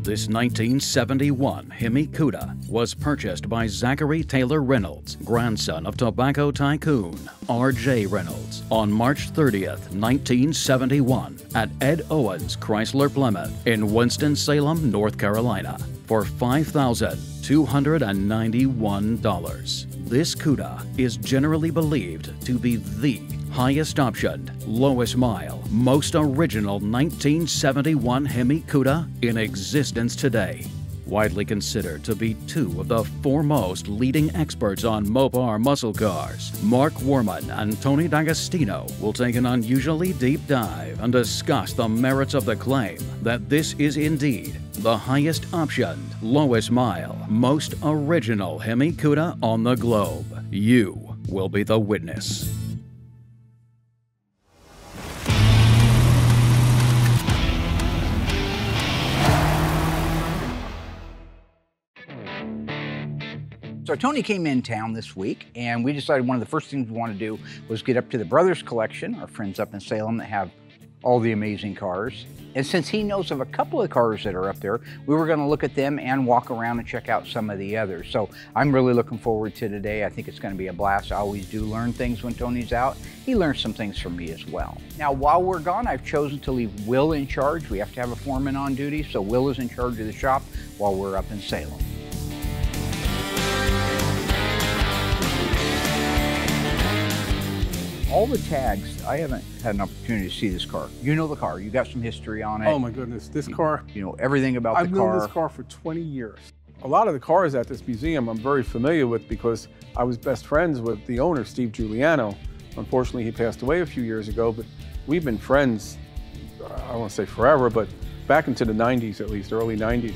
This 1971 Hemi Cuda was purchased by Zachary Taylor Reynolds, grandson of tobacco tycoon R.J. Reynolds, on March 30th, 1971 at Ed Owens Chrysler Plymouth in Winston-Salem, North Carolina for $5,291. This Cuda is generally believed to be the highest optioned, lowest mile, most original 1971 Hemi Cuda in existence today. Widely considered to be two of the foremost leading experts on Mopar muscle cars, Mark Worman and Tony D'Agostino will take an unusually deep dive and discuss the merits of the claim that this is indeed the highest optioned, lowest mile, most original Hemi Cuda on the globe. You will be the witness. So Tony came in town this week, and we decided one of the first things we wanted to do was get up to the Brothers Collection, our friends up in Salem that have all the amazing cars. And since he knows of a couple of cars that are up there, we were going to look at them and walk around and check out some of the others. So I'm really looking forward to today. I think it's going to be a blast. I always do learn things when Tony's out. He learns some things from me as well. Now, while we're gone, I've chosen to leave Will in charge. We have to have a foreman on duty, so Will is in charge of the shop while we're up in Salem. All the tags, I haven't had an opportunity to see this car. You know the car, you got some history on it. Oh my goodness, this car. You know everything about the car. I've known this car for 20 years. A lot of the cars at this museum I'm very familiar with because I was best friends with the owner, Steve Giuliano. Unfortunately, he passed away a few years ago, but we've been friends, I don't want to say forever, but back into the 90s at least, early 90s.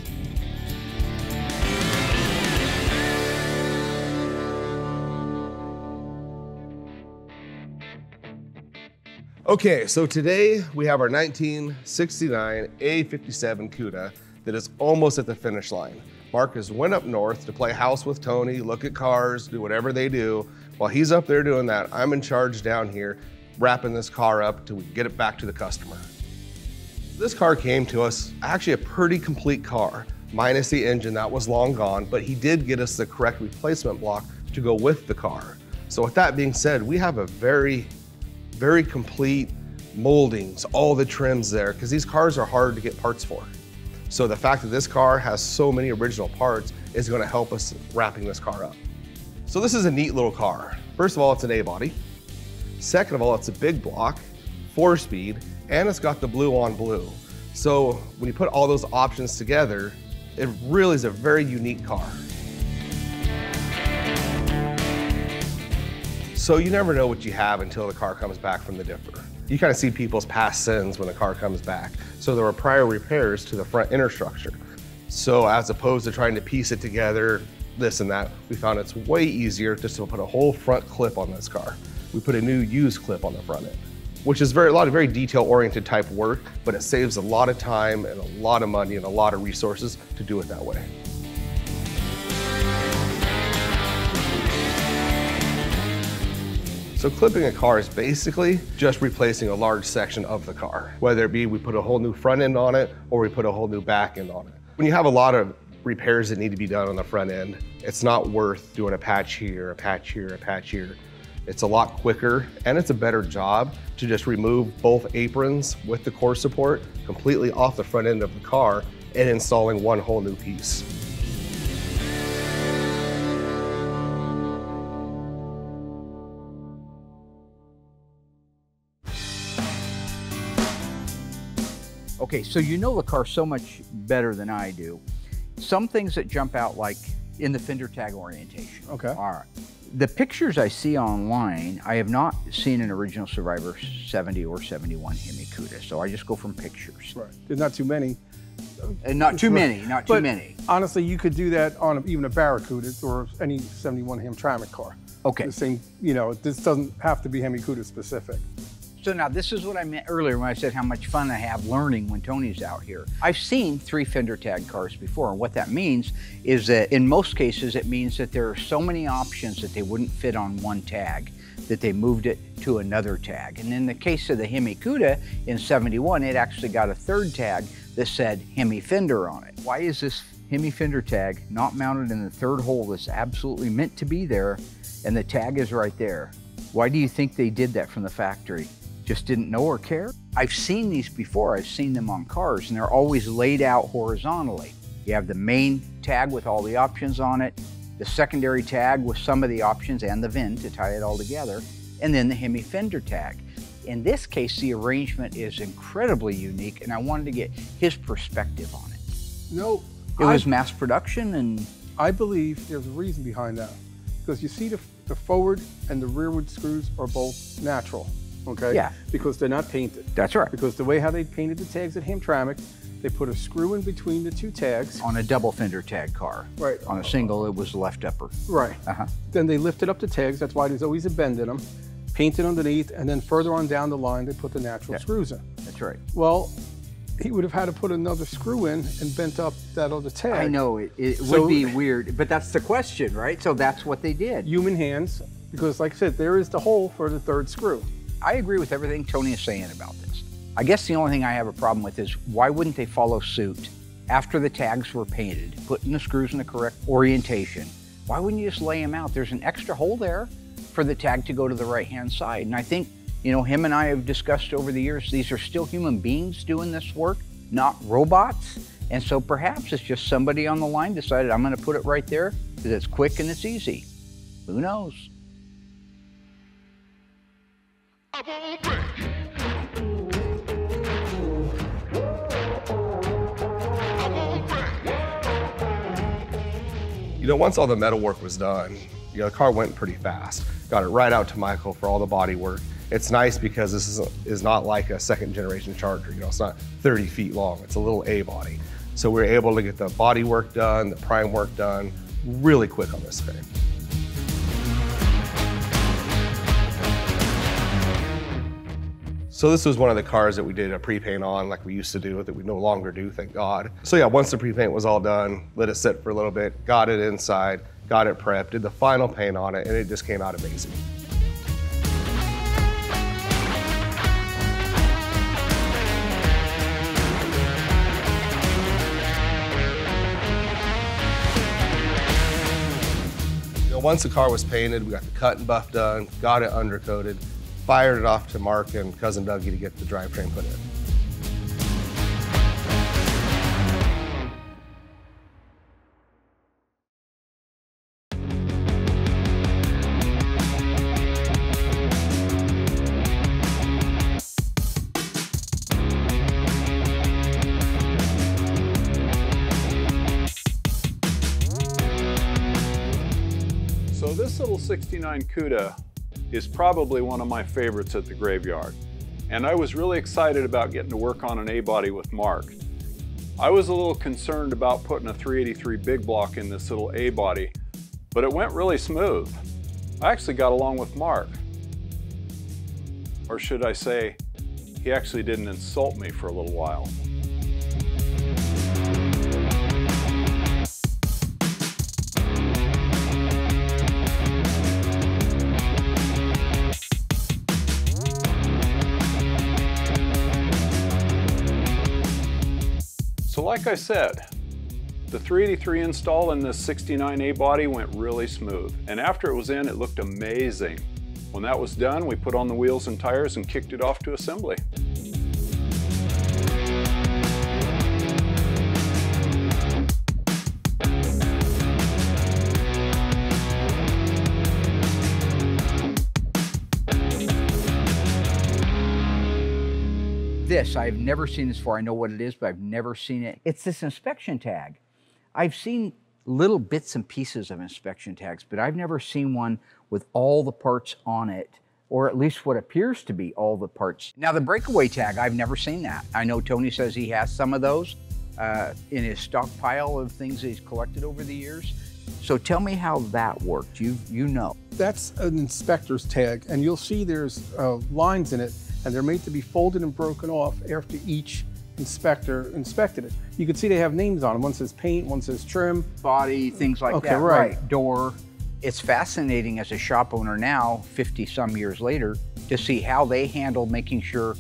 Okay, so today we have our 1969 A57 Cuda that is almost at the finish line. Marcus went up north to play house with Tony, look at cars, do whatever they do. While he's up there doing that, I'm in charge down here, wrapping this car up till we get it back to the customer. This car came to us, actually a pretty complete car, minus the engine that was long gone, but he did get us the correct replacement block to go with the car. So with that being said, we have a very complete moldings, all the trims there, because these cars are hard to get parts for. So the fact that this car has so many original parts is going to help us wrapping this car up. So this is a neat little car. First of all, it's an A-body. Second of all, it's a big block, 4-speed, and it's got the blue on blue. So when you put all those options together, it really is a very unique car. So you never know what you have until the car comes back from the dipper. You kind of see people's past sins when the car comes back. So there were prior repairs to the front inner structure. So as opposed to trying to piece it together, this and that, we found it's way easier just to put a whole front clip on this car. We put a new used clip on the front end, which is a lot of very detail-oriented type work, but it saves a lot of time and a lot of money and a lot of resources to do it that way. So clipping a car is basically just replacing a large section of the car, whether it be we put a whole new front end on it or we put a whole new back end on it. When you have a lot of repairs that need to be done on the front end, it's not worth doing a patch here, a patch here, a patch here. It's a lot quicker and it's a better job to just remove both aprons with the core support completely off the front end of the car and installing one whole new piece. Okay, so you know the car so much better than I do. Some things that jump out, like in the fender tag orientation. Okay. All right. The pictures I see online, I have not seen an original Survivor 70 or 71 Hemi Cuda, so I just go from pictures. Right. There's not too many. And not too many, not too many. Honestly, you could do that on even a Barracuda or any 71 Hamtramck car. Okay. The same, you know, this doesn't have to be Hemi Cuda specific. So now this is what I meant earlier when I said how much fun I have learning when Tony's out here. I've seen 3 fender tag cars before, and what that means is that in most cases it means that there are so many options that they wouldn't fit on one tag that they moved it to another tag. And in the case of the Hemi Cuda in 71, it actually got a 3rd tag that said Hemi fender on it. Why is this Hemi fender tag not mounted in the third hole that's absolutely meant to be there, and the tag is right there? Why do you think they did that from the factory? Just didn't know or care? I've seen these before. I've seen them on cars, and they're always laid out horizontally. You have the main tag with all the options on it, the secondary tag with some of the options and the VIN to tie it all together, and then the Hemi fender tag. In this case, the arrangement is incredibly unique, and I wanted to get his perspective on it. No. It was mass production, and I believe there's a reason behind that. Because you see the forward and the rearward screws are both natural, okay? Yeah. Because they're not painted. that's right. Because the way how they painted the tags at Hamtramck, they put a screw in between the two tags. On a double fender tag car. Right. On a single, it was left upper. Right. Uh-huh. Then they lifted up the tags, that's why there's always a bend in them, painted underneath, and then further on down the line, they put the natural screws in. That's right. Well, he would have had to put another screw in and bent up that other tag. I know, it would be weird, but that's the question, right? So that's what they did. Human hands, because like I said, there is the hole for the third screw. I agree with everything Tony is saying about this. I guess the only thing I have a problem with is why wouldn't they follow suit after the tags were painted, putting the screws in the correct orientation? Why wouldn't you just lay them out? There's an extra hole there for the tag to go to the right-hand side. And I think, you know, him and I have discussed over the years, these are still human beings doing this work, not robots. And so perhaps it's just somebody on the line decided, I'm gonna put it right there because it's quick and it's easy. Who knows? You know, once all the metal work was done, you know, the car went pretty fast. Got it right out to Michael for all the body work. It's nice because this is not like a second generation Charger. You know, it's not 30 feet long. It's a little A body. So we were able to get the body work done, the prime work done, really quick on this thing. So this was one of the cars that we did a pre-paint on like we used to do, that we no longer do, thank God. So yeah, once the pre-paint was all done, let it sit for a little bit, got it inside, got it prepped, did the final paint on it, and it just came out amazing. You know, once the car was painted, we got the cut and buff done, got it undercoated, fired it off to Mark and cousin Dougie to get the drivetrain put in. So this little 69 CUDA is probably one of my favorites at the graveyard. And I was really excited about getting to work on an A-body with Mark. I was a little concerned about putting a 383 big block in this little A-body, but it went really smooth. I actually got along with Mark. Or should I say, he actually didn't insult me for a little while. So like I said, the 383 install in this 69 A-body went really smooth. And after it was in, it looked amazing. When that was done, we put on the wheels and tires and kicked it off to assembly. This, I've never seen this before. I know what it is, but I've never seen it. It's this inspection tag. I've seen little bits and pieces of inspection tags, but I've never seen one with all the parts on it, or at least what appears to be all the parts. Now the breakaway tag, I've never seen that. I know Tony says he has some of those in his stockpile of things that he's collected over the years. So tell me how that worked, you know. That's an inspector's tag, and you'll see there's lines in it, and they're made to be folded and broken off after each inspector inspected it. You can see they have names on them. One says paint, one says trim. Body, things like that, right. Door. It's fascinating as a shop owner now, 50 some years later, to see how they handle making sure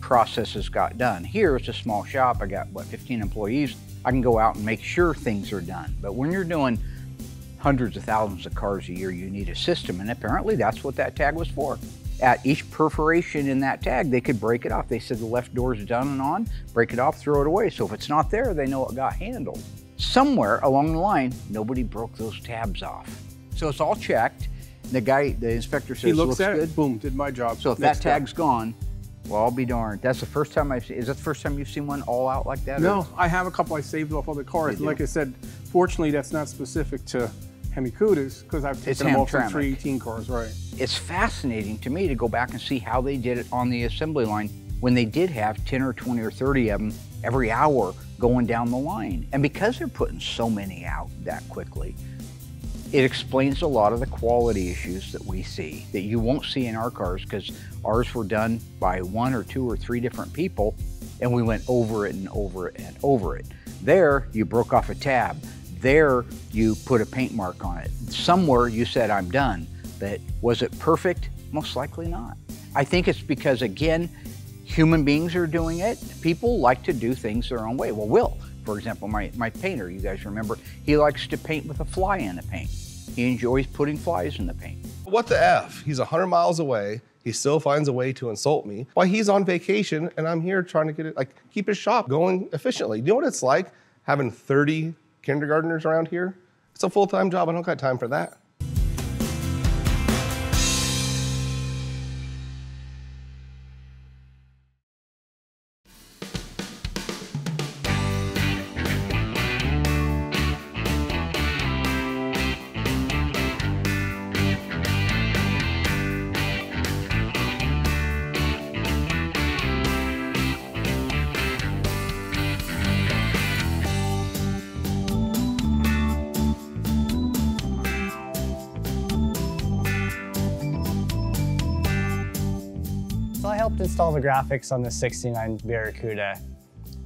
processes got done. Here it's a small shop. I got, what, 15 employees. I can go out and make sure things are done. But when you're doing hundreds of thousands of cars a year, you need a system, and apparently that's what that tag was for. At each perforation in that tag, they could break it off. They said the left door is done and on, break it off, throw it away. So if it's not there, they know it got handled. Somewhere along the line, nobody broke those tabs off. So it's all checked. The inspector says, He looks at good. it, boom, did my job. So if that tag's gone, well, I'll be darned. That's the first time I've seen, is that the first time you've seen one all out like that? No, or? I have a couple I saved off other cars. You And do? like I said, fortunately, that's not specific to Hemi Cudas because I've taken them off from Hamtramck. 318 cars, right. It's fascinating to me to go back and see how they did it on the assembly line when they did have 10 or 20 or 30 of them every hour going down the line. And because they're putting so many out that quickly, it explains a lot of the quality issues that we see that you won't see in our cars, because ours were done by 1 or 2 or 3 different people, and we went over it and over it and over it. There, you broke off a tab. There, you put a paint mark on it. Somewhere you said, I'm done. But was it perfect? Most likely not. I think it's because, again, human beings are doing it. People like to do things their own way. Well, Will, for example, my painter, you guys remember, he likes to paint with a fly in the paint. He enjoys putting flies in the paint. What the F? He's 100 miles away. He still finds a way to insult me while he's on vacation, and I'm here trying to get it, keep his shop going efficiently. You know what it's like having 30 kindergartners around here? It's a full-time job. I don't got time for that. So I helped install the graphics on the 69 Barracuda.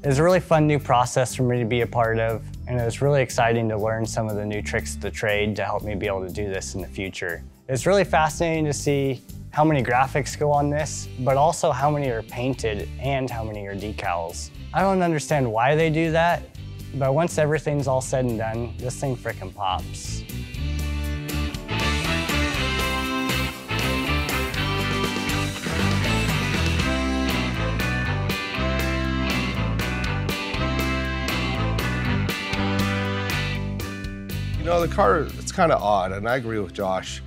It was a really fun new process for me to be a part of, and it was really exciting to learn some of the new tricks of the trade to help me be able to do this in the future. It's really fascinating to see how many graphics go on this, but also how many are painted and how many are decals. I don't understand why they do that, but once everything's all said and done, this thing frickin' pops. You know, the car, it's kind of odd, and I agree with Josh.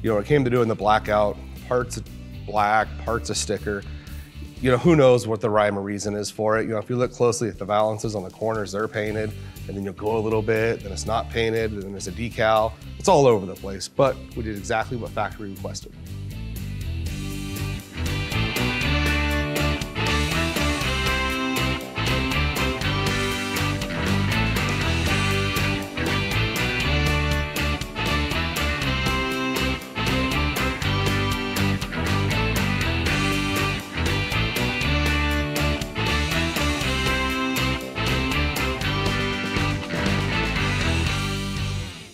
You know, when it came to doing the blackout, parts of black, parts of sticker, you know, who knows what the rhyme or reason is for it. You know, if you look closely at the valances on the corners, they're painted, and then you'll go a little bit, then it's not painted, and then there's a decal. It's all over the place, but we did exactly what factory requested.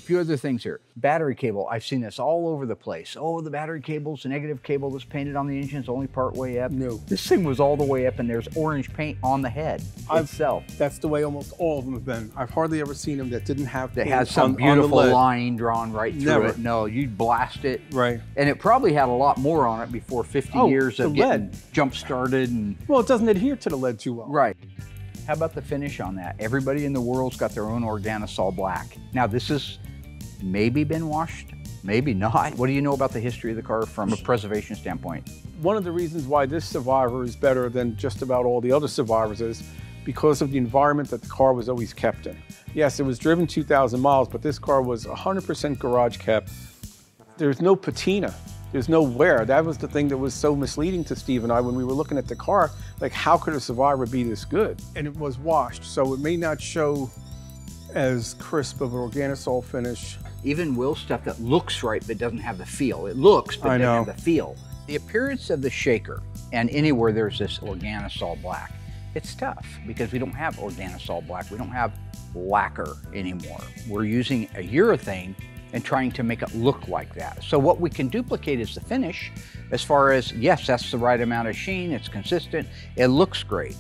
Few other things here. Battery cable, I've seen this all over the place. Oh, the battery cable's a negative cable that's painted on the engine is only part way up. No. This thing was all the way up, and there's orange paint on the head itself. That's the way almost all of them have been. I've hardly ever seen them that didn't have That paint has some on the beautiful lead. line drawn right through Never. it. No, you'd blast it. Right. And it probably had a lot more on it before 50 Oh, years of the getting lead. jump-started. And Well, it doesn't adhere to the lead too well. right. How about the finish on that? Everybody in the world's got their own Organosol black. Now, this is maybe been washed, maybe not. What do you know about the history of the car from a preservation standpoint? One of the reasons why this Survivor is better than just about all the other Survivors is because of the environment that the car was always kept in. Yes, it was driven 2,000 miles, but this car was 100% garage kept. There's no patina. There's no wear. That was the thing that was so misleading to Steve and I when we were looking at the car. Like, how could a Survivor be this good? And it was washed, so it may not show as crisp of an Organosol finish. Even Will stuff that looks right but doesn't have the feel. It looks but I doesn't know. have the feel. The appearance of the shaker, and anywhere there's this Organosol black, it's tough because we don't have Organosol black. We don't have lacquer anymore. We're using a urethane and trying to make it look like that. So what we can duplicate is the finish as far as, yes, that's the right amount of sheen, it's consistent, it looks great.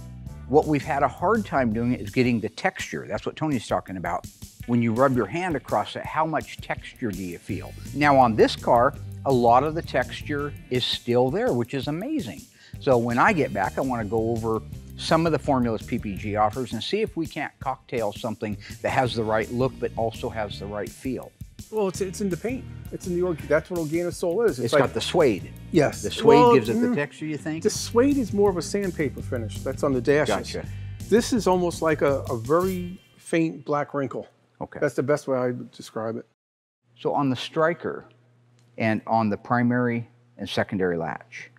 What we've had a hard time doing is getting the texture. That's what Tony's talking about. When you rub your hand across it, how much texture do you feel? Now on this car, a lot of the texture is still there, which is amazing. So when I get back, I want to go over some of the formulas PPG offers and see if we can't cocktail something that has the right look but also has the right feel. Well, it's in the paint. It's in the, that's what Organosol is. It's like, got the suede. Yes. The suede gives it the texture, you think? The suede is more of a sandpaper finish. That's on the dashes. Gotcha. This is almost like a very faint black wrinkle. Okay. That's the best way I would describe it. So on the striker and on the primary and secondary latch,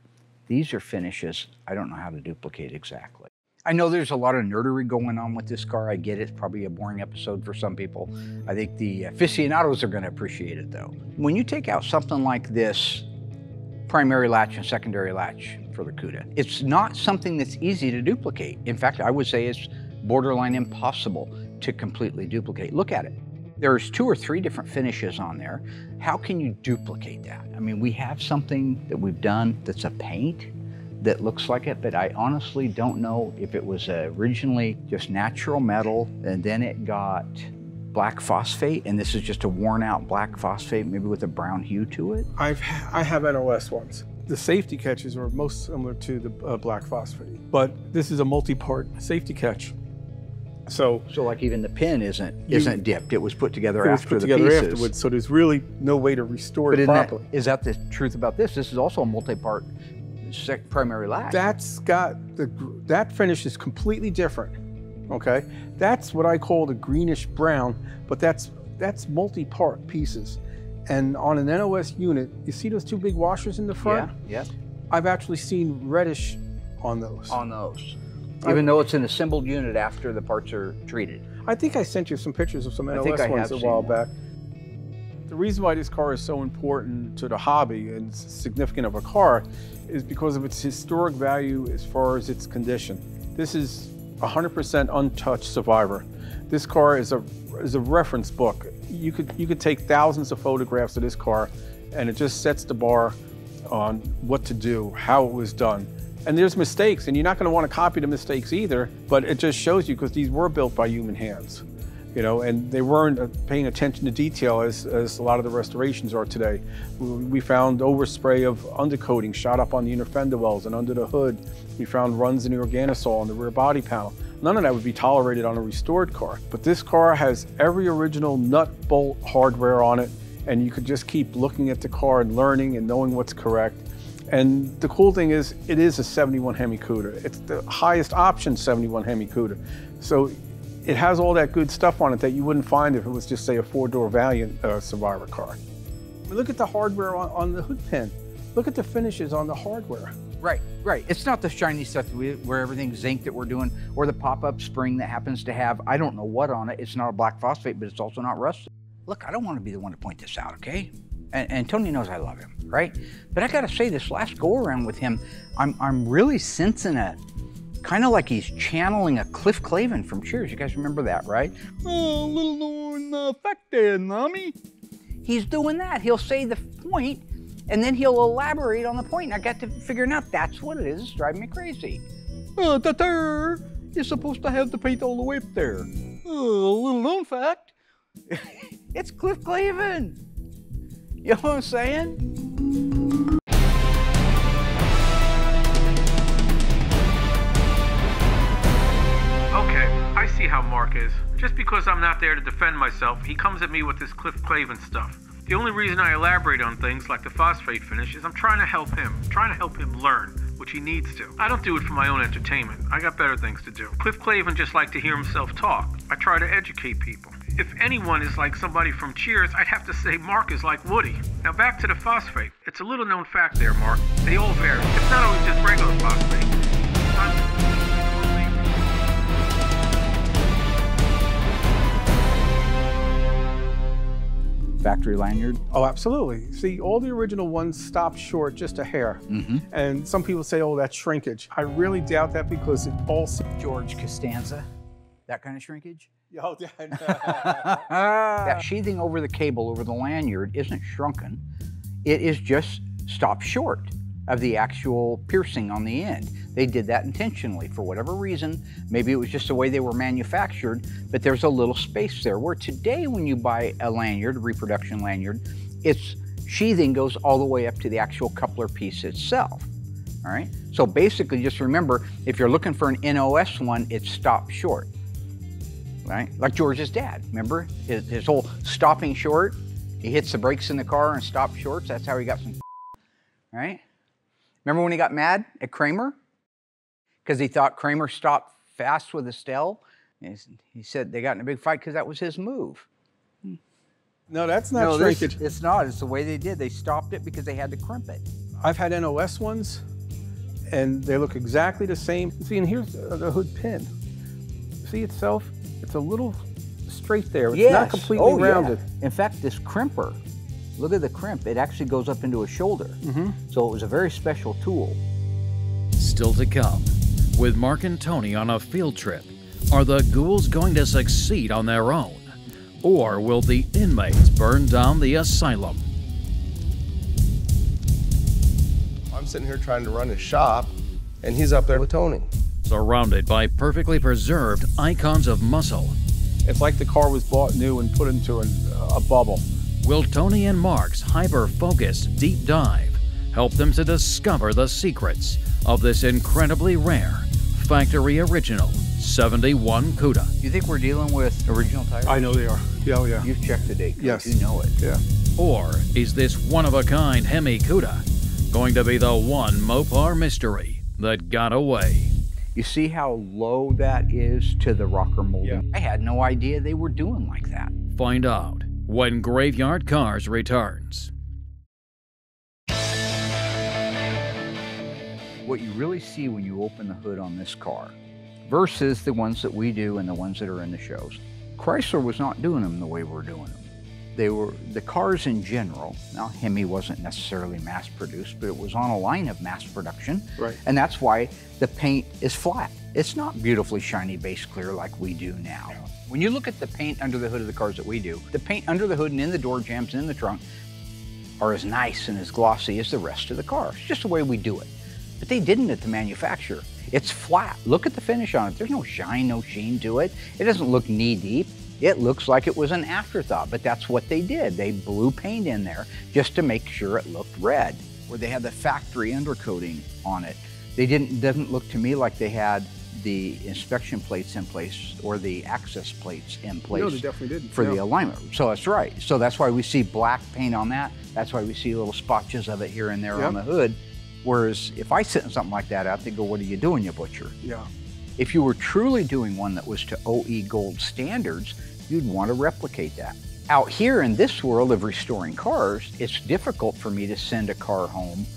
these are finishes I don't know how to duplicate exactly. I know there's a lot of nerdery going on with this car. I get it. It's probably a boring episode for some people. I think the aficionados are going to appreciate it though. When you take out something like this primary latch and secondary latch for the Cuda, it's not something that's easy to duplicate. In fact, I would say it's borderline impossible to completely duplicate. Look at it. There's 2 or 3 different finishes on there. How can you duplicate that? I mean, we have something that we've done that's a paint that looks like it, but I honestly don't know if it was originally just natural metal and then it got black phosphate, and this is just a worn out black phosphate, maybe with a brown hue to it. I have NOS ones. The safety catches are most similar to the black phosphate, but this is a multi-part safety catch. So like even the pin isn't dipped. It was put together after the pieces. Afterwards, so there's really no way to restore it properly. Is that the truth about this? This is also a multi-part primary latch. That finish is completely different. Okay, that's what I call the greenish brown, but that's multi-part pieces. And on an NOS unit, you see those 2 big washers in the front? Yeah. I've actually seen reddish on those. Even though it's an assembled unit after the parts are treated. I think I sent you some pictures of some NOS ones a while back. The reason why this car is so important to the hobby and significant of a car is because of its historic value as far as its condition. This is 100% untouched Survivor. This car is a reference book. You could take thousands of photographs of this car and it just sets the bar on what to do, how it was done. And there's mistakes, and you're not going to want to copy the mistakes either, but it just shows you because these were built by human hands, you know, and they weren't paying attention to detail as a lot of the restorations are today. We found overspray of undercoating shot up on the inner fender wells and under the hood. We found runs in the Organosol on the rear body panel. None of that would be tolerated on a restored car, but this car has every original nut bolt hardware on it, and you could just keep looking at the car and learning and knowing what's correct. And the cool thing is, it is a 71 Hemi Cuda. It's the highest option 71 Hemi Cuda. So it has all that good stuff on it that you wouldn't find if it was just, say, a 4-door Valiant Survivor car. I mean, look at the hardware on the hood pin. Look at the finishes on the hardware. Right. It's not the shiny stuff where everything's zinc that we're doing, or the pop-up spring that happens to have, I don't know what on it. It's not a black phosphate, but it's also not rusted. Look, I don't want to be the one to point this out, okay? And Tony knows I love him, right? But I gotta say, this last go around with him, I'm really sensing a kind of like he's channeling a Cliff Clavin from Cheers. You guys remember that, right? Oh, little known fact there, Nami. He's doing that. He'll say the point, and then he'll elaborate on the point. And I got to figuring out that's what it is. It's driving me crazy. You're supposed to have the paint all the way up there. Little known fact. It's Cliff Clavin. You know what I'm saying? Okay, I see how Mark is. Just because I'm not there to defend myself, he comes at me with this Cliff Clavin stuff. The only reason I elaborate on things like the phosphate finish is I'm trying to help him. Learn, which he needs to. I don't do it for my own entertainment. I got better things to do. Cliff Clavin just likes to hear himself talk. I try to educate people. If anyone is like somebody from Cheers, I'd have to say Mark is like Woody. Now back to the phosphate. It's a little known fact there, Mark. They all vary. It's not always just regular phosphate. Factory lanyard? Oh, absolutely. See, all the original ones stopped short just a hair. And some people say, oh, that's shrinkage. I really doubt that because it all... George Costanza, that kind of shrinkage? Oh, yeah. That sheathing over the cable, over the lanyard, isn't shrunken. It is just stopped short of the actual piercing on the end. They did that intentionally for whatever reason. Maybe it was just the way they were manufactured, but there's a little space there. Where today when you buy a lanyard, a reproduction lanyard, its sheathing goes all the way up to the actual coupler piece itself. All right, so basically just remember, if you're looking for an NOS one, it's stopped short, right? Like George's dad, remember? His whole stopping short, he hits the brakes in the car and stops short, so that's how he got some, right? Remember when he got mad at Kramer? Because he thought Kramer stopped fast with Estelle? He said they got in a big fight because that was his move. No, that's not shrinkage. It's not, it's the way they did. They stopped it because they had to crimp it. I've had NOS ones, and they look exactly the same. See, and here's the hood pin. See itself? It's a little straight there. It's not completely rounded. Yeah. In fact, this crimper, look at the crimp. It actually goes up into a shoulder. So it was a very special tool. Still to come, with Mark and Tony on a field trip, are the ghouls going to succeed on their own? Or will the inmates burn down the asylum? I'm sitting here trying to run his shop, and he's up there with Tony. Surrounded by perfectly preserved icons of muscle, It's like the car was bought new and put into a bubble. will Tony and Mark's hyper-focused deep dive help them to discover the secrets of this incredibly rare factory original 71 CUDA? You think we're dealing with original tires? I know they are. Yeah, oh yeah. You've checked the date. Yes. You know it. Yeah. Or is this one-of-a-kind Hemi CUDA going to be the one Mopar mystery that got away? You see how low that is to the rocker molding? Yeah. I had no idea they were doing like that. Find out when Graveyard Carz returns. What you really see when you open the hood on this car versus the ones that we do and the ones that are in the shows. Chrysler was not doing them the way we're doing them. They were, the cars in general, now Hemi wasn't necessarily mass produced, but it was on a line of mass production. Right. And that's why the paint is flat. It's not beautifully shiny base clear like we do now. When you look at the paint under the hood of the cars that we do, the paint under the hood and in the door jambs and in the trunk are as nice and as glossy as the rest of the car. It's just the way we do it. But they didn't at the manufacturer. It's flat. Look at the finish on it. There's no shine, no sheen to it. It doesn't look knee deep. It looks like it was an afterthought, but that's what they did. They blew paint in there just to make sure it looked red. Where they had the factory undercoating on it. Doesn't look to me like they had the inspection plates in place or the access plates in place. No, they definitely didn't. For the alignment. So that's right. So that's why we see black paint on that. That's why we see little spotches of it here and there on the hood. Whereas if I sent something like that out, they'd go, "What are you doing, you butcher?" Yeah. If you were truly doing one that was to OE Gold standards, you'd want to replicate that. Out here in this world of restoring cars, it's difficult for me to send a car home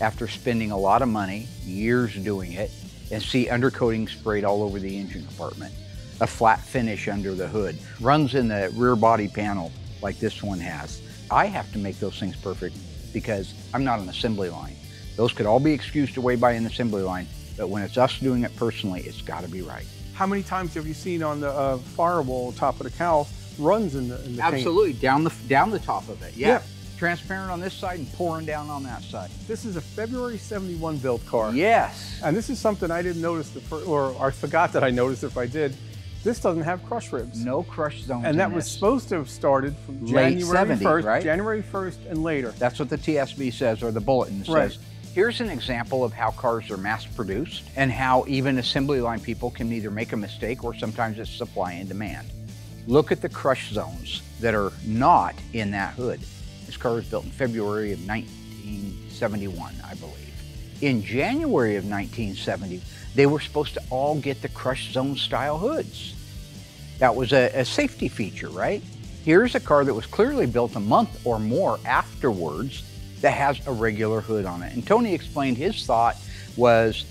after spending a lot of money, years doing it, and see undercoating sprayed all over the engine compartment, a flat finish under the hood, runs in the rear body panel like this one has. I have to make those things perfect because I'm not an assembly line. Those could all be excused away by an assembly line, but when it's us doing it personally, it's got to be right. How many times have you seen on the firewall, top of the cowl, runs in the paint? Absolutely, down the top of it, yeah. Transparent on this side and pouring down on that side. This is a February 71 built car. Yes. And this is something I didn't notice, or I forgot that I noticed if I did. This doesn't have crush ribs. No crush zones. And that was supposed to have started from late January 70, 1st, right? January 1st and later. That's what the TSB says, or the bulletin Right. says. Here's an example of how cars are mass produced and how even assembly line people can either make a mistake or sometimes it's supply and demand. Look at the crush zones that are not in that hood. This car was built in February of 1971, I believe. In January of 1970, they were supposed to all get the crush zone style hoods. That was a safety feature, right? Here's a car that was clearly built a month or more afterwards that has a regular hood on it. And Tony explained his thought was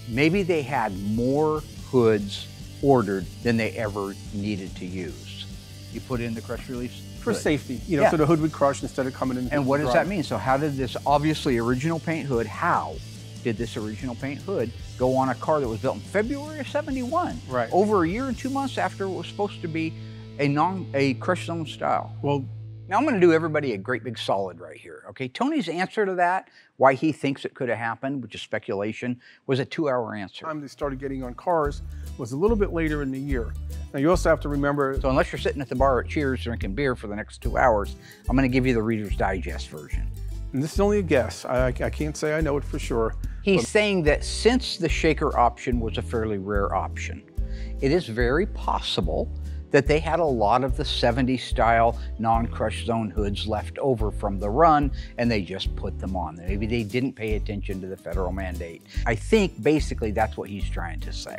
maybe they had more hoods ordered than they ever needed to use. You put in the crush release For hood. safety, you know, so the hood would crush instead of coming in. And what the does drive. that mean? So how did this obviously original paint hood, how did this original paint hood go on a car that was built in February of '71. Right. Over a year and 2 months after it was supposed to be a crushed stone style. Well, now I'm going to do everybody a great big solid right here, okay? Tony's answer to that, why he thinks it could have happened, which is speculation, was a 2-hour answer. the time they started getting on cars was a little bit later in the year. Now you also have to remember, So unless you're sitting at the bar at Cheers drinking beer for the next 2 hours, I'm going to give you the Reader's Digest version. and this is only a guess, I can't say I know it for sure. He's saying that since the shaker option was a fairly rare option, it is very possible that they had a lot of the 70s style non-crushed zone hoods left over from the run and they just put them on. Maybe they didn't pay attention to the federal mandate. I think basically that's what he's trying to say.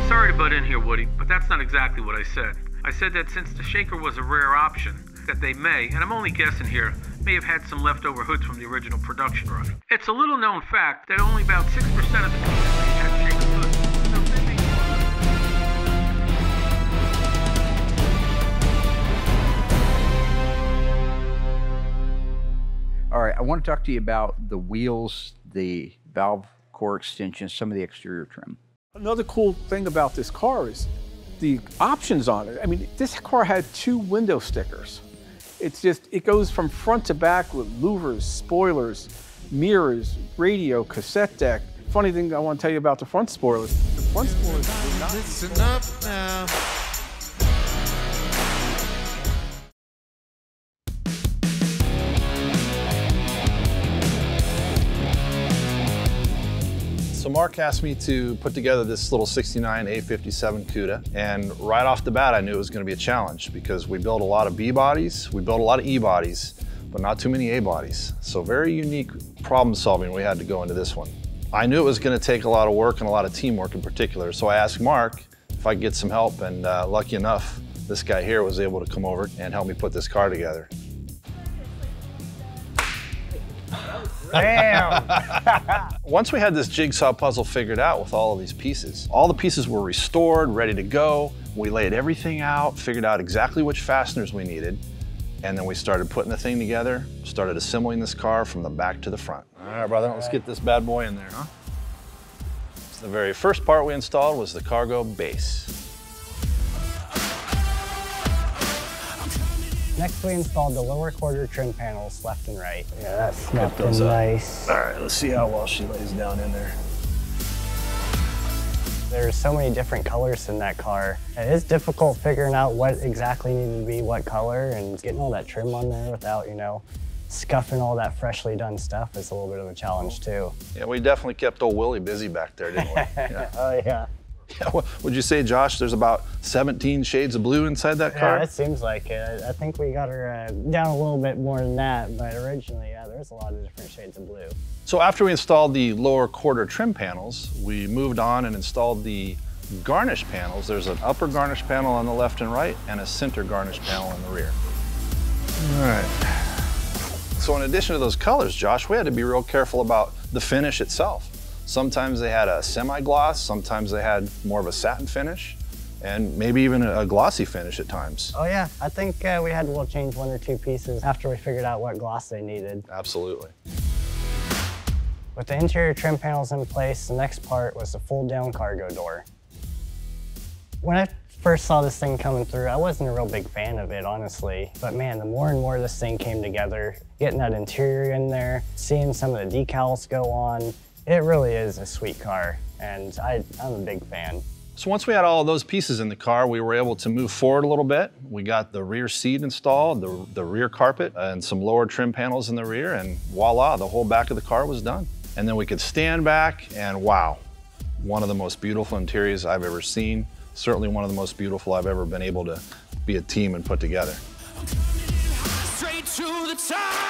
Sorry to butt in here, Woody, but that's not exactly what I said. I said that since the shaker was a rare option, that they may, and I'm only guessing here, may have had some leftover hoods from the original production run. It's a little known fact that only about 6% of the Cudas had shaker hoods. So they may All right, I want to talk to you about the wheels, the valve core extensions, some of the exterior trim. Another cool thing about this car is the options on it. I mean, this car had 2 window stickers. It's just, it goes from front to back with louvers, spoilers, mirrors, radio, cassette deck. Funny thing I want to tell you about the front spoilers. The front spoilers were not. Listen up now. So Mark asked me to put together this little 69 A57 CUDA, and right off the bat I knew it was going to be a challenge because we built a lot of B bodies, we built a lot of E bodies, but not too many A bodies. So very unique problem solving we had to go into this one. I knew it was going to take a lot of work and a lot of teamwork in particular, so I asked Mark if I could get some help, and lucky enough, this guy here was able to come over and help me put this car together. Damn! Once we had this jigsaw puzzle figured out with all of these pieces, all the pieces were restored, ready to go. We laid everything out, figured out exactly which fasteners we needed, and then we started putting the thing together, started assembling this car from the back to the front. All right, brother, let's get this bad boy in there, huh? So the very first part we installed was the cargo base. Next, we installed the lower quarter trim panels left and right. Yeah, that snapped in nice. All right, let's see how well she lays down in there. There's so many different colors in that car. It is difficult figuring out what exactly needed to be what color, and getting all that trim on there without, you know, scuffing all that freshly done stuff is a little bit of a challenge too. Yeah, we definitely kept old Willie busy back there, didn't we? Yeah. Oh yeah. Yeah, what would you say, Josh? There's about 17 shades of blue inside that car? Yeah, it seems like it. I think we got her down a little bit more than that, but originally, yeah, there's a lot of different shades of blue. So after we installed the lower quarter trim panels, we moved on and installed the garnish panels. There's an upper garnish panel on the left and right, and a center garnish panel in the rear. All right. So in addition to those colors, Josh, we had to be real careful about the finish itself. Sometimes they had a semi-gloss, sometimes they had more of a satin finish, and maybe even a glossy finish at times. Oh yeah, I think we had to change 1 or 2 pieces after we figured out what gloss they needed. Absolutely. With the interior trim panels in place, the next part was the fold-down cargo door. When I first saw this thing coming through, I wasn't a real big fan of it, honestly. But man, the more and more this thing came together, getting that interior in there, seeing some of the decals go on, it really is a sweet car, and I'm a big fan. So once we had all of those pieces in the car, we were able to move forward a little bit. We got the rear seat installed, the rear carpet, and some lower trim panels in the rear, and voila, the whole back of the car was done. And then we could stand back, and wow, one of the most beautiful interiors I've ever seen. Certainly one of the most beautiful I've ever been able to be a team and put together. Straight to the top.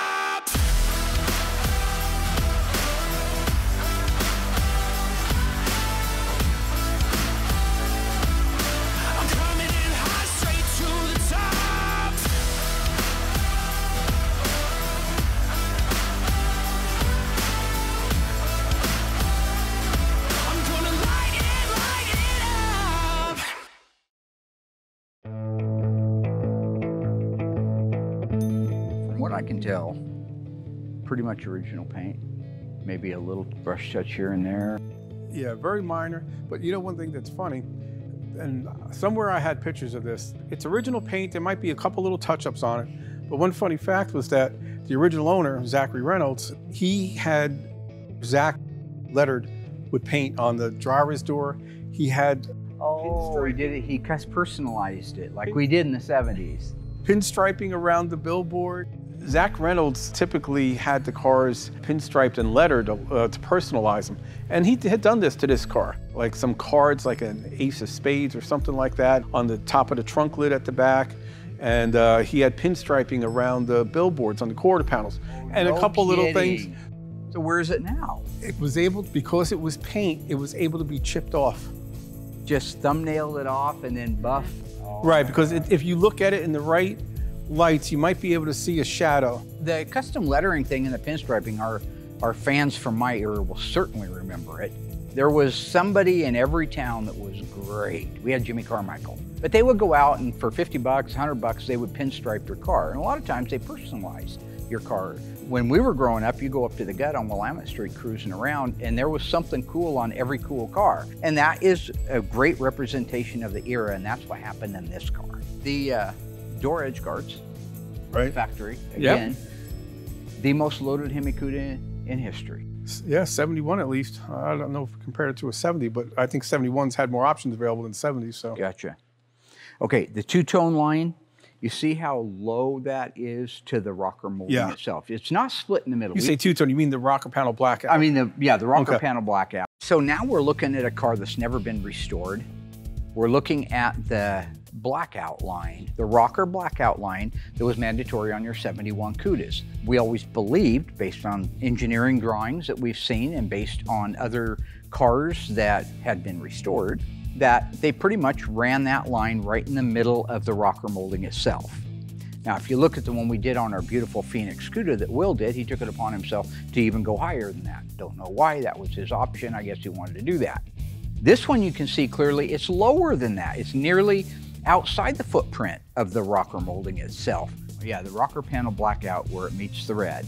can tell, pretty much original paint. Maybe a little brush touch here and there. Yeah, very minor. But you know one thing that's funny, and somewhere I had pictures of this. It's original paint. There might be a couple little touch-ups on it. But one funny fact was that the original owner, Zachary Reynolds, he had Zach lettered with paint on the driver's door. He had Oh, he did it. He personalized it like we did in the 70s. pinstriping around the billboard. Zach Reynolds typically had the cars pinstriped and lettered to personalize them. And he had done this to this car, like some cards, like an ace of spades or something like that, on the top of the trunk lid at the back. And he had pinstriping around the billboards on the quarter panels. And a couple little things. So where is it now? It was able, because it was paint, it was able to be chipped off. Just thumbnailed it off and then buff? Right, because if you look at it in the right lights, you might be able to see a shadow. The custom lettering thing and the pinstriping, our fans from my era will certainly remember it. There was somebody in every town that was great. We had Jimmy Carmichael. But they would go out and for 50 bucks, 100 bucks, they would pinstripe your car. And a lot of times they personalized your car. When we were growing up, you go up to the gut on Willamette Street cruising around, and there was something cool on every cool car. And that is a great representation of the era, and that's what happened in this car. The door edge guards, right? Factory, again, the most loaded Hemi Cuda in history. Yeah, 71 at least. I don't know if compared it to a 70, but I think 71's had more options available than 70s, so. Gotcha. Okay, the two-tone line, you see how low that is to the rocker molding itself. It's not split in the middle. You say two-tone, you mean the rocker panel blackout? I mean, the rocker panel blackout. So now we're looking at a car that's never been restored. We're looking at the blackout line, the rocker blackout line that was mandatory on your 71 Cudas. We always believed, based on engineering drawings that we've seen and based on other cars that had been restored, that they pretty much ran that line right in the middle of the rocker molding itself. Now, if you look at the one we did on our beautiful Phoenix Cuda that Will did, he took it upon himself to even go higher than that. Don't know why, that was his option. I guess he wanted to do that. This one you can see clearly, it's lower than that. It's nearly outside the footprint of the rocker molding itself. Yeah, the rocker panel blackout where it meets the red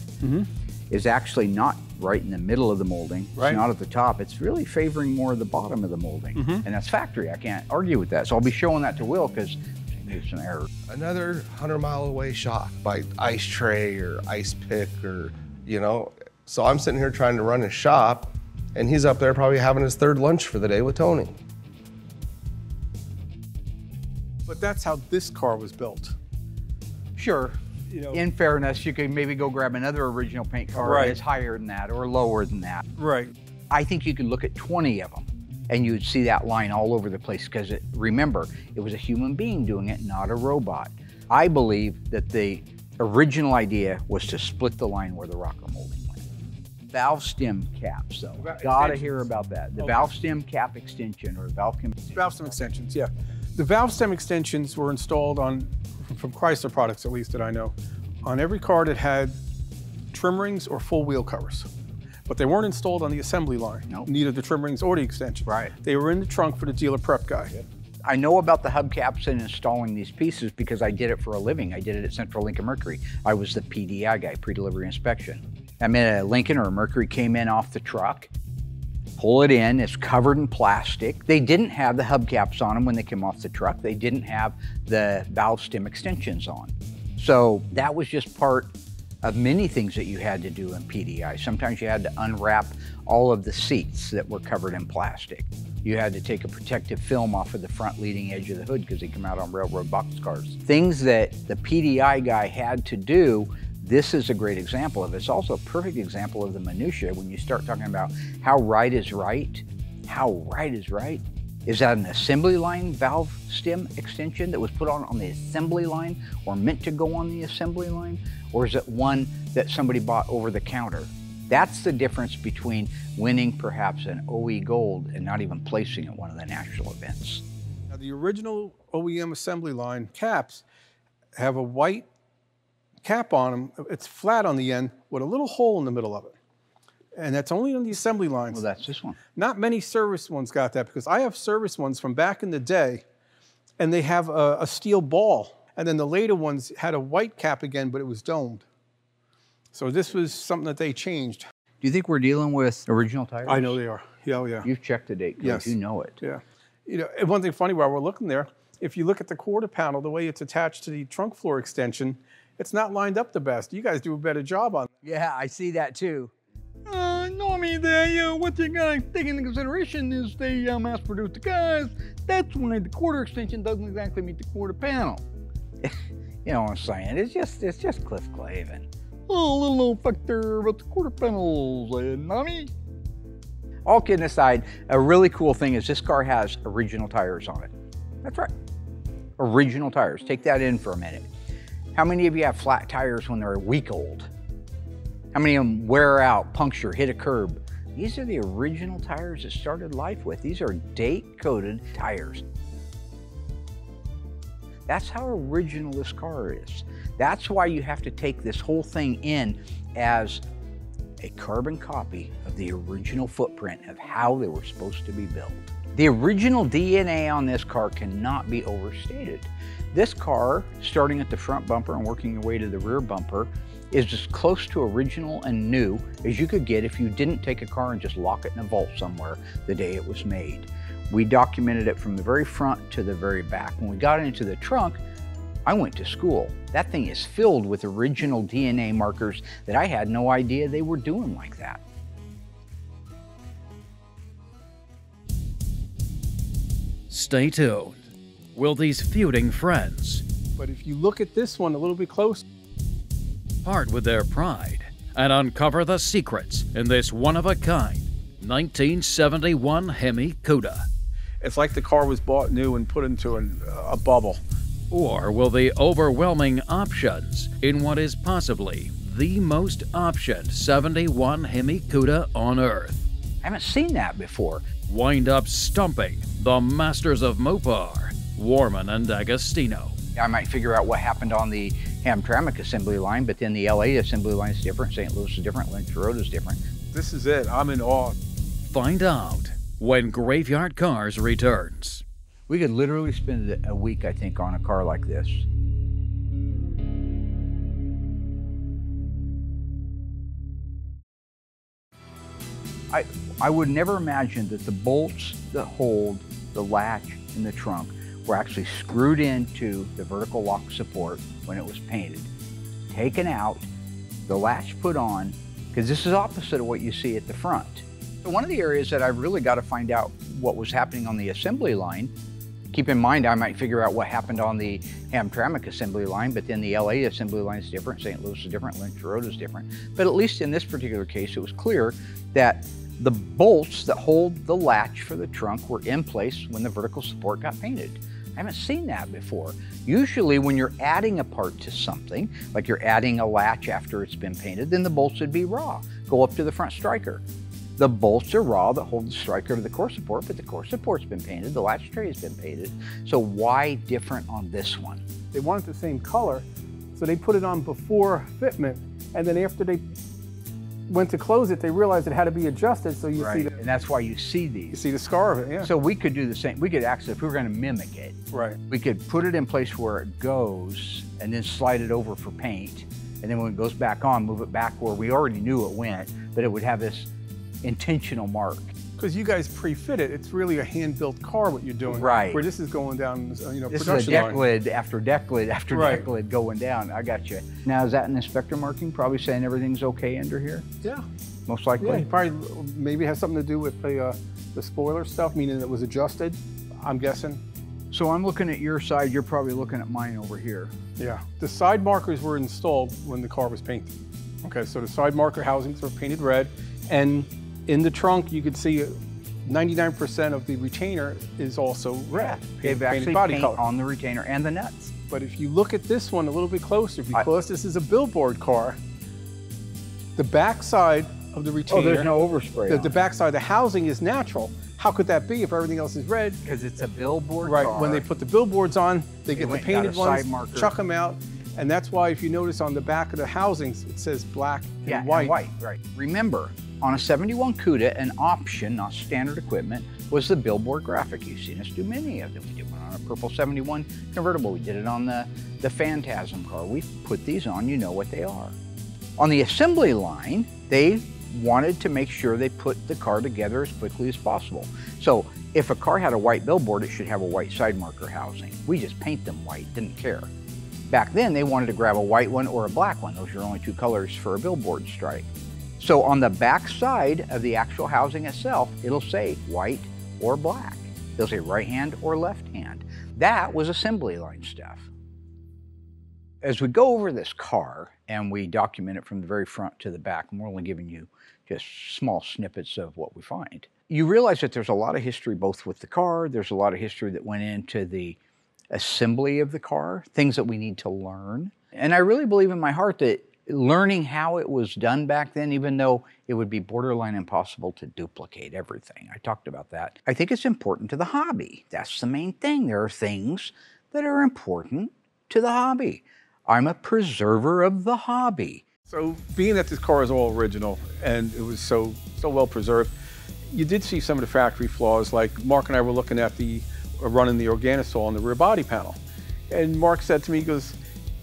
is actually not right in the middle of the molding. It's not at the top. It's really favoring more of the bottom of the molding. And that's factory. I can't argue with that. So I'll be showing that to Will because there's some error. Another 100-mile away shot by ice tray or ice pick or, you know. So I'm sitting here trying to run his shop and he's up there probably having his third lunch for the day with Tony. But that's how this car was built. Sure. You know, in fairness, you could maybe go grab another original paint car that's higher than that or lower than that. Right. I think you could look at 20 of them and you'd see that line all over the place because remember, it was a human being doing it, not a robot. I believe that the original idea was to split the line where the rocker molding went. Valve stem caps, though. Gotta hear about that. The valve stem cap extension or valve stem extensions, yeah. The valve stem extensions were installed on, from Chrysler products at least that I know, on every car that had trim rings or full wheel covers. But they weren't installed on the assembly line. Neither the trim rings or the extension. They were in the trunk for the dealer prep guy. I know about the hubcaps and installing these pieces because I did it for a living. I did it at Central Lincoln Mercury. I was the PDI guy, pre-delivery inspection. I mean, a Lincoln or a Mercury came in off the truck, pull it in, it's covered in plastic. They didn't have the hubcaps on them when they came off the truck. They didn't have the valve stem extensions on. So that was just part of many things that you had to do in PDI. Sometimes you had to unwrap all of the seats that were covered in plastic. You had to take a protective film off of the front leading edge of the hood because they come out on railroad boxcars. Things that the PDI guy had to do, this is a great example of it. It's also a perfect example of the minutia when you start talking about how right is right. How right is right. Is that an assembly line valve stem extension that was put on the assembly line or meant to go on the assembly line? Or is it one that somebody bought over the counter? That's the difference between winning perhaps an OE Gold and not even placing at one of the national events. Now, the original OEM assembly line caps have a white cap on them. It's flat on the end with a little hole in the middle of it. And that's only on the assembly lines. Well, that's this one. Not many service ones got that because I have service ones from back in the day and they have a steel ball. And then the later ones had a white cap again, but it was domed. So this was something that they changed. Do you think we're dealing with original tires? I know they are. Yeah, oh yeah. You've checked the date code. Yes. You know it. Yeah. You know, and one thing funny while we're looking there, if you look at the quarter panel, the way it's attached to the trunk floor extension, it's not lined up the best. You guys do a better job on that. Yeah, I see that too. Normally, what you gotta take into consideration is they mass-produce the cars. That's why the quarter extension doesn't exactly meet the quarter panel. You know what I'm saying? It's just Cliff Clavin. Oh, a little factor about the quarter panels, mommy. All kidding aside, a really cool thing is this car has original tires on it. That's right, original tires. Take that in for a minute. How many of you have flat tires when they're a week old? How many of them wear out, puncture, hit a curb? These are the original tires that started life with. These are date-coded tires. That's how original this car is. That's why you have to take this whole thing in as a carbon copy of the original footprint of how they were supposed to be built. The original DNA on this car cannot be overstated. This car, starting at the front bumper and working your way to the rear bumper, is as close to original and new as you could get if you didn't take a car and just lock it in a vault somewhere the day it was made. We documented it from the very front to the very back. When we got into the trunk, I went to school. That thing is filled with original DNA markers that I had no idea they were doing like that. Stay tuned. Will these feuding friends But if you look at this one a little bit closer, part with their pride and uncover the secrets in this one-of-a-kind 1971 Hemi Cuda? it's like the car was bought new and put into a bubble. Or will the overwhelming options in what is possibly the most optioned 71 Hemi Cuda on Earth I haven't seen that before. wind up stumping the masters of Mopar, Warman and Agostino? I might figure out what happened on the Hamtramck assembly line, but then the LA assembly line is different, St. Louis is different, Lynch Road is different. This is it. I'm in awe. Find out when Graveyard Cars returns. We could literally spend a week, I think, on a car like this. I would never imagine that the bolts that hold the latch in the trunk were actually screwed into the vertical lock support when it was painted. Taken out, the latch put on, because this is opposite of what you see at the front. So one of the areas that I've really got to find out what was happening on the assembly line. Keep in mind, I might figure out what happened on the Hamtramck assembly line, but then the LA assembly line is different, St. Louis is different, Lynch Road is different. But at least in this particular case, it was clear that the bolts that hold the latch for the trunk were in place when the vertical support got painted. I haven't seen that before. Usually when you're adding a part to something, like you're adding a latch after it's been painted, then the bolts would be raw, go up to the front striker. The bolts are raw that hold the striker to the core support, but the core support's been painted, the latch tray has been painted. So why different on this one? They wanted the same color, so they put it on before fitment, and then after they went to close it, they realized it had to be adjusted, so you see And that's why you see you these. see the scar of it, yeah. So we could do the same. We could actually, if we were going to mimic it, Right. we could put it in place where it goes and then slide it over for paint. And then when it goes back on, move it back where we already knew it went, but it would have this intentional mark. Because you guys pre-fit it, it's really a hand-built car what you're doing. Right. Where this is going down, This production is a deck line. lid after deck lid after Right. deck lid going down. I got you. Now, is that an inspector marking? Probably saying everything's okay under here? Yeah. Most Yeah, likely. probably maybe has something to do with the spoiler stuff, meaning it was adjusted, I'm guessing. So I'm looking at your side, you're probably looking at mine over here. Yeah. The side markers were installed when the car was painted. Okay, so the side marker housings were painted red, and in the trunk you could see 99% of the retainer is also red. They've painted actually body paint color. on the retainer and the nuts. But if you look at this one a little bit closer, because this is a billboard car, the back side of the retainer, Oh, there's no overspray. the back side, the housing is natural. How could that be if everything else is red? Because it's a billboard Right, car. when they put the billboards on, they get the went and got painted a side ones, marker. chuck them out, and that's why if you notice on the back of the housings, it says black and Yeah, white. and white, right. Remember, on a 71 CUDA, an option, not standard equipment, was the billboard graphic. You've seen us do many of them. We did one on a purple 71 convertible. We did it on the Phantasm car. We've put these on, you know what they are. On the assembly line, they wanted to make sure they put the car together as quickly as possible. So if a car had a white billboard, it should have a white side marker housing. We just paint them white, didn't care. Back then, they wanted to grab a white one or a black one. Those are only two colors for a billboard stripe. So on the back side of the actual housing itself, it'll say white or black. It'll say right hand or left hand. That was assembly line stuff. As we go over this car and we document it from the very front to the back, and we're only giving you just small snippets of what we find, you realize that there's a lot of history both with the car, there's a lot of history that went into the assembly of the car, things that we need to learn. And I really believe in my heart that learning how it was done back then, even though it would be borderline impossible to duplicate everything, I talked about that, I think it's important to the hobby. That's the main thing. There are things that are important to the hobby. I'm a preserver of the hobby. So being that this car is all original and it was so well preserved, you did see some of the factory flaws. Like Mark and I were looking at running the Organisol on the rear body panel. And Mark said to me, he goes,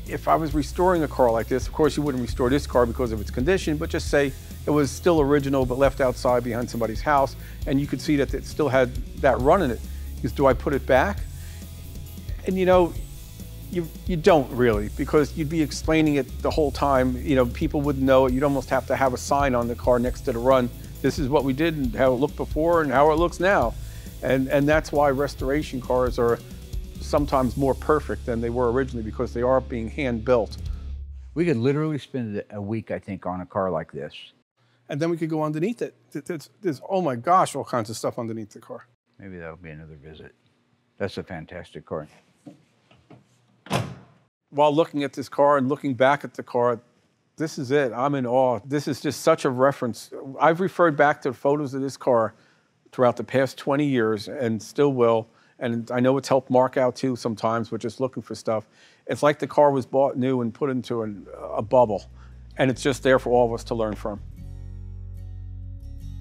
if I was restoring a car like this, of course you wouldn't restore this car because of its condition, but just say it was still original but left outside behind somebody's house and you could see that it still had that run in it. He goes, do I put it back? And you know, you don't really, because you'd be explaining it the whole time. You know, people wouldn't know it. You'd almost have to have a sign on the car next to the run. This is what we did and how it looked before and how it looks now. And that's why restoration cars are sometimes more perfect than they were originally, because they are being hand built. We could literally spend a week, I think, on a car like this. And then we could go underneath it. There's, oh my gosh, all kinds of stuff underneath the car. Maybe that'll be another visit. That's a fantastic car. While looking at this car and looking back at the car, this is it. I'm in awe. This is just such a reference. I've referred back to photos of this car throughout the past 20 years and still will. And I know it's helped Mark out too sometimes with just looking for stuff. It's like the car was bought new and put into a bubble. And it's just there for all of us to learn from.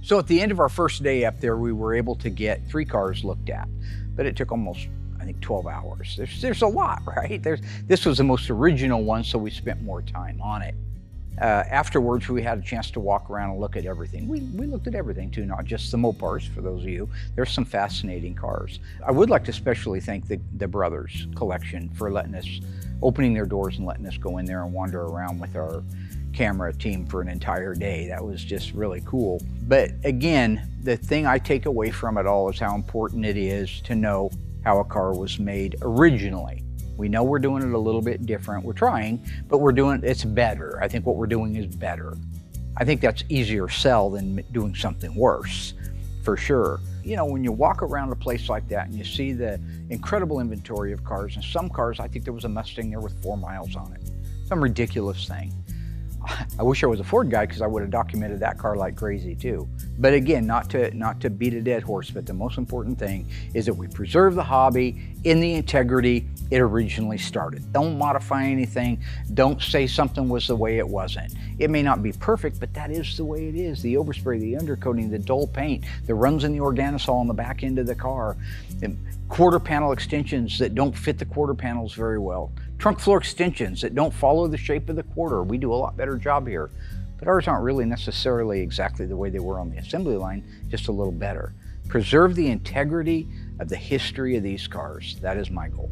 So at the end of our first day up there, we were able to get 3 cars looked at, but it took almost, I think, 12 hours. There's a lot, right? This was the most original one, so we spent more time on it. Afterwards, we had a chance to walk around and look at everything. We looked at everything too, not just the Mopars, for those of you. There's some fascinating cars. I would like to especially thank the Brothers collection for opening their doors and letting us go in there and wander around with our camera team for an entire day. That was just really cool. But again, the thing I take away from it all is how important it is to know how a car was made originally. We know we're doing it a little bit different. We're trying, but it's better. I think what we're doing is better. I think that's easier sell than doing something worse, for sure. You know, when you walk around a place like that and you see the incredible inventory of cars, and some cars, I think there was a Mustang there with 4 miles on it. Some ridiculous thing. I wish I was a Ford guy, because I would have documented that car like crazy too. But again, not to beat a dead horse, but the most important thing is that we preserve the hobby in the integrity it originally started. Don't modify anything. Don't say something was the way it wasn't. It may not be perfect, but that is the way it is. The overspray, the undercoating, the dull paint, the runs in the Organisol on the back end of the car, and quarter panel extensions that don't fit the quarter panels very well, trunk floor extensions that don't follow the shape of the quarter. We do a lot better job here, but ours aren't really necessarily exactly the way they were on the assembly line, just a little better. Preserve the integrity of the history of these cars. That is my goal.